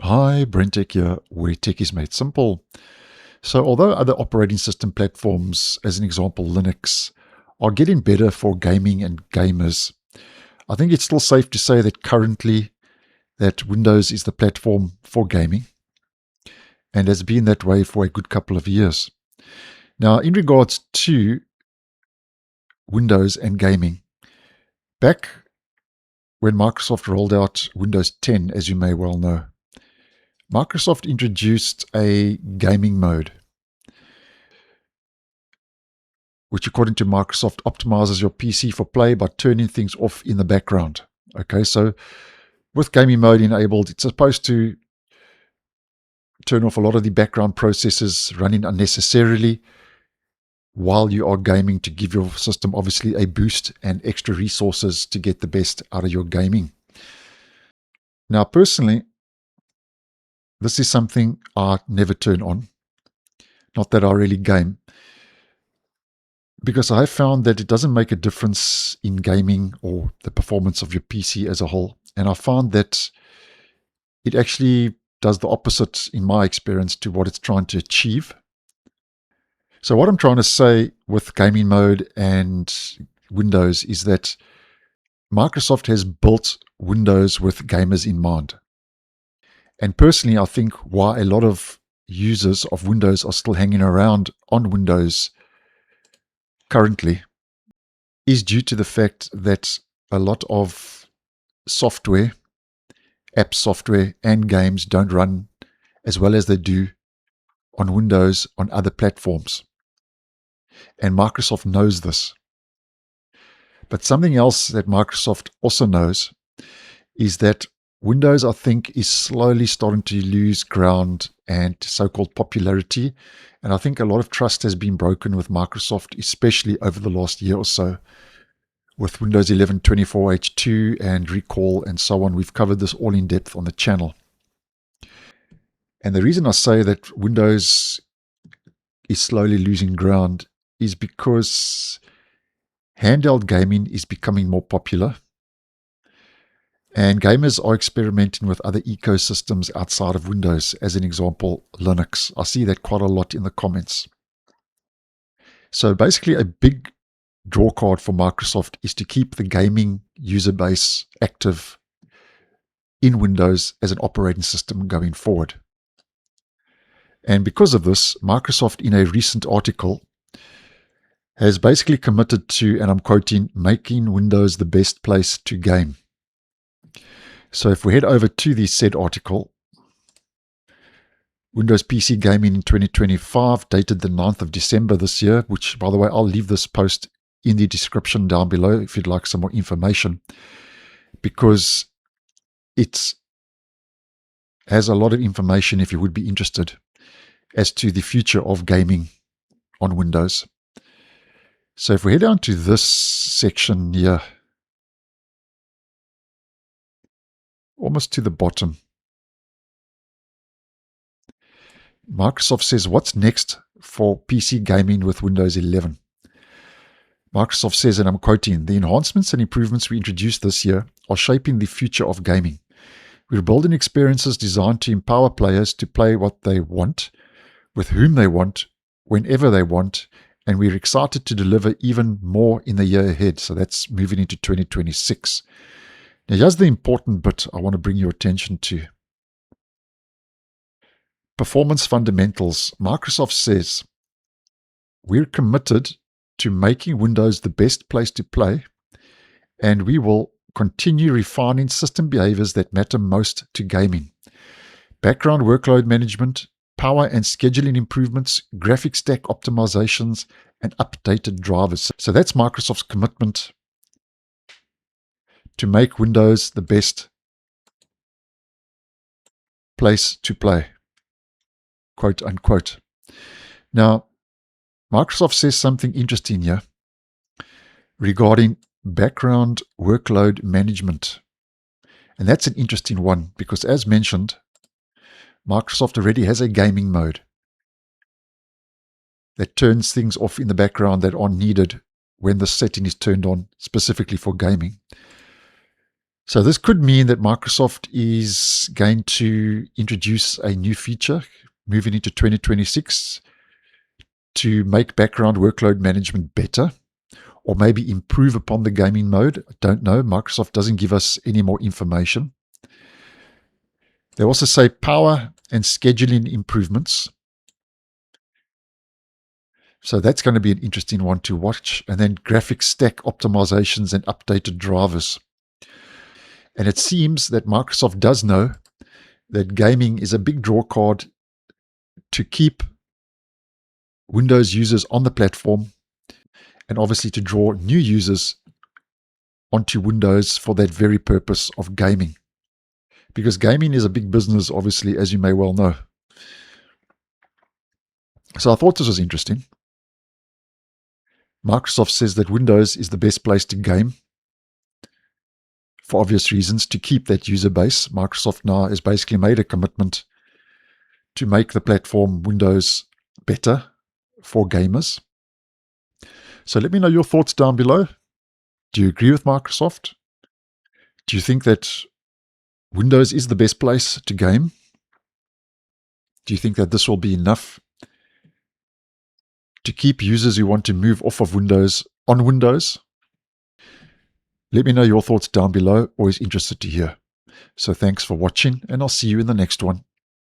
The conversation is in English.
Hi, BrenTech here, where tech is made simple. So, although other operating system platforms, as an example Linux, are getting better for gaming and gamers, I think it's still safe to say that currently that Windows is the platform for gaming and has been that way for a good couple of years. Now, in regards to Windows and gaming, back when Microsoft rolled out Windows 10, as you may well know, Microsoft introduced a gaming mode which according to Microsoft optimizes your PC for play by turning things off in the background. Okay, so with gaming mode enabled, it's supposed to turn off a lot of the background processes running unnecessarily while you are gaming to give your system obviously a boost and extra resources to get the best out of your gaming. Now, personally, this is something I never turn on. Not that I really game, because I have found that it doesn't make a difference in gaming or the performance of your PC as a whole. And I found that it actually does the opposite, in my experience, to what it's trying to achieve. So what I'm trying to say with gaming mode and Windows is that Microsoft has built Windows with gamers in mind. And personally, I think why a lot of users of Windows are still hanging around on Windows currently is due to the fact that a lot of software, app software, and games don't run as well as they do on Windows on other platforms. And Microsoft knows this. But something else that Microsoft also knows is that Windows, I think, is slowly starting to lose ground and so-called popularity. And I think a lot of trust has been broken with Microsoft, especially over the last year or so, with Windows 11 24H2 and recall and so on. We've covered this all in depth on the channel. And the reason I say that Windows is slowly losing ground is because handheld gaming is becoming more popular. And gamers are experimenting with other ecosystems outside of Windows, as an example, Linux. I see that quite a lot in the comments. So basically, a big draw card for Microsoft is to keep the gaming user base active in Windows as an operating system going forward. And because of this, Microsoft, in a recent article, has basically committed to, and I'm quoting, making Windows the best place to game. So if we head over to the said article, Windows PC Gaming in 2025, dated the 9th of December this year, which, by the way, I'll leave this post in the description down below if you'd like some more information, because it has a lot of information if you would be interested as to the future of gaming on Windows. So if we head down to this section here, almost to the bottom, Microsoft says, what's next for PC gaming with Windows 11? Microsoft says, and I'm quoting, the enhancements and improvements we introduced this year are shaping the future of gaming. We're building experiences designed to empower players to play what they want, with whom they want, whenever they want, and we're excited to deliver even more in the year ahead. So that's moving into 2026. Now, here's the important bit I want to bring your attention to. Performance fundamentals. Microsoft says, we're committed to making Windows the best place to play, and we will continue refining system behaviors that matter most to gaming. Background workload management, power and scheduling improvements, graphic stack optimizations, and updated drivers. So that's Microsoft's commitment to make Windows the best place to play, quote unquote. Now, Microsoft says something interesting here regarding background workload management. And that's an interesting one because, as mentioned, Microsoft already has a gaming mode that turns things off in the background that aren't needed when the setting is turned on specifically for gaming. So this could mean that Microsoft is going to introduce a new feature moving into 2026 to make background workload management better, or maybe improve upon the gaming mode. I don't know. Microsoft doesn't give us any more information. They also say power and scheduling improvements. So that's going to be an interesting one to watch. And then graphics stack optimizations and updated drivers. And it seems that Microsoft does know that gaming is a big draw card to keep Windows users on the platform, and obviously to draw new users onto Windows for that very purpose of gaming. Because gaming is a big business, obviously, as you may well know. So I thought this was interesting. Microsoft says that Windows is the best place to game for obvious reasons, to keep that user base. Microsoft now has basically made a commitment to make the platform Windows better for gamers. So let me know your thoughts down below. Do you agree with Microsoft? Do you think that Windows is the best place to game? Do you think that this will be enough to keep users who want to move off of Windows on Windows? Let me know your thoughts down below. Always interested to hear. So thanks for watching, and I'll see you in the next one.